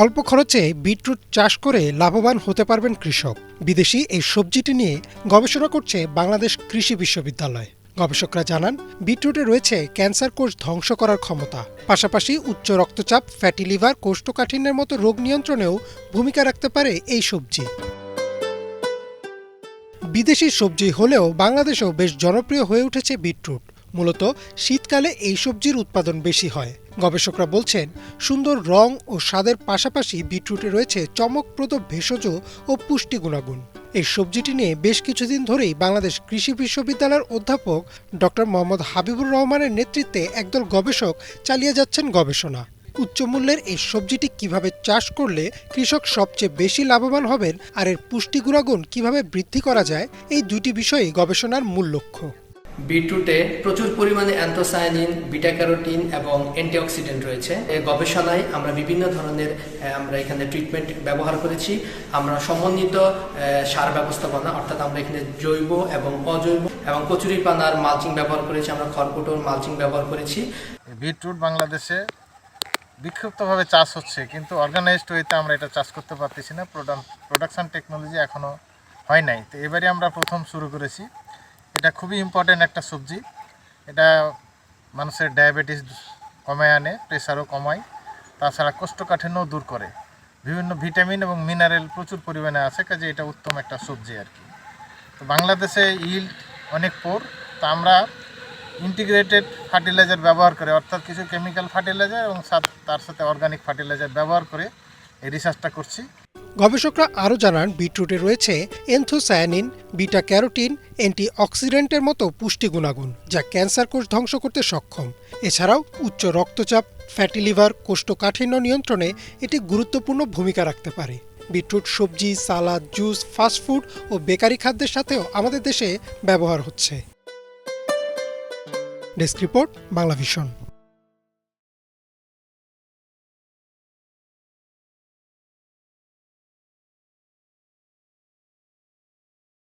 অল্প খরচে বিটরুট চাষ করে লাভবান হতে পারবেন কৃষক। বিদেশি এই সবজিটি নিয়ে গবেষণা করছে বাংলাদেশ কৃষি বিশ্ববিদ্যালয়। গবেষকরা জানান, বিটরুটে রয়েছে ক্যান্সার কোষ ধ্বংস করার ক্ষমতা, পাশাপাশি উচ্চ রক্তচাপ, ফ্যাটি লিভার, কোষ্ঠকাঠিন্যের মতো রোগ নিয়ন্ত্রণেও ভূমিকা রাখতে পারে এই সবজি। বিদেশি সবজি হলেও বাংলাদেশেও বেশ জনপ্রিয় হয়ে উঠেছে বিটরুট। মূলত শীতকালে এই সবজির উৎপাদন বেশি হয়। গবেষকরা বলছেন, সুন্দর রং ও স্বাদের পাশাপাশি বিটরুটে রয়েছে চমকপ্রদ ভেষজ ও পুষ্টি গুণাগুণ। এই সবজিটি নিয়ে বেশ কিছুদিন ধরেই বাংলাদেশ কৃষি বিশ্ববিদ্যালয়ের অধ্যাপক ডক্টর মোহাম্মদ হাবিবুর রহমানের নেতৃত্বে একদল গবেষক চালিয়ে যাচ্ছেন গবেষণা। উচ্চমূল্যের এই সবজিটি কিভাবে চাষ করলে কৃষক সবচেয়ে বেশি লাভবান হবেন আর এর পুষ্টি গুণাগুণ কিভাবে বৃদ্ধি করা যায়, এই দুটি বিষয়ই গবেষণার মূল লক্ষ্য। বিটরুটে প্রচুর পরিমাণে অ্যান্থোসায়ানিন, বিটা ক্যারোটিন এবং অ্যান্টিঅক্সিডেন্ট রয়েছে। এই গবেষণায় আমরা বিভিন্ন ধরনের এখানে ট্রিটমেন্ট ব্যবহার করেছি। আমরা সমন্বিত সার ব্যবস্থাপনা, অর্থাৎ আমরা এখানে জৈব এবং অজৈব এবং কচুরিপানার মালচিং ব্যবহার করেছি, আমরা খড়কুটোর মালচিং ব্যবহার করেছি। বিটরুট বাংলাদেশে বিক্ষিপ্তভাবে চাষ হচ্ছে, কিন্তু অর্গানাইজড ওয়েতে আমরা এটা চাষ করতে পারতেছি না। প্রোডাকশন টেকনোলজি এখনও হয় নাই। তো এবারে আমরা প্রথম শুরু করেছি। এটা খুবই ইম্পর্টেন্ট একটা সবজি। এটা মানুষের ডায়াবেটিস কমায় আনে, প্রেশারও কমায়, তাছাড়া কোষ্ঠকাঠিন্যও দূর করে। বিভিন্ন ভিটামিন এবং মিনারেল প্রচুর পরিমাণে আছে, কাজে এটা উত্তম একটা সবজি আর কি। তো বাংলাদেশে ইল্ড অনেক পোর, তো আমরা ইন্টিগ্রেটেড ফার্টিলাইজার ব্যবহার করে, অর্থাৎ কিছু কেমিক্যাল ফার্টিলাইজার এবং তার সাথে অর্গানিক ফার্টিলাইজার ব্যবহার করে এই রিসার্চটা করছি। গবেষকরা আরও জানান, বিটরুটে রয়েছে অ্যান্থোসায়ানিন, বিটা ক্যারোটিন, অ্যান্টিঅক্সিডেন্টের মতো পুষ্টি গুণাগুণ, যা ক্যান্সার কোষ ধ্বংস করতে সক্ষম। এছাড়াও উচ্চ রক্তচাপ, ফ্যাটি লিভার, কোষ্ঠকাঠিন্য নিয়ন্ত্রণে এটি গুরুত্বপূর্ণ ভূমিকা রাখতে পারে। বিটরুট সবজি, সালাদ, জুস, ফাস্টফুড ও বেকারি খাদ্যের সাথেও আমাদের দেশে ব্যবহার হচ্ছে। Desk report, Bangla vision.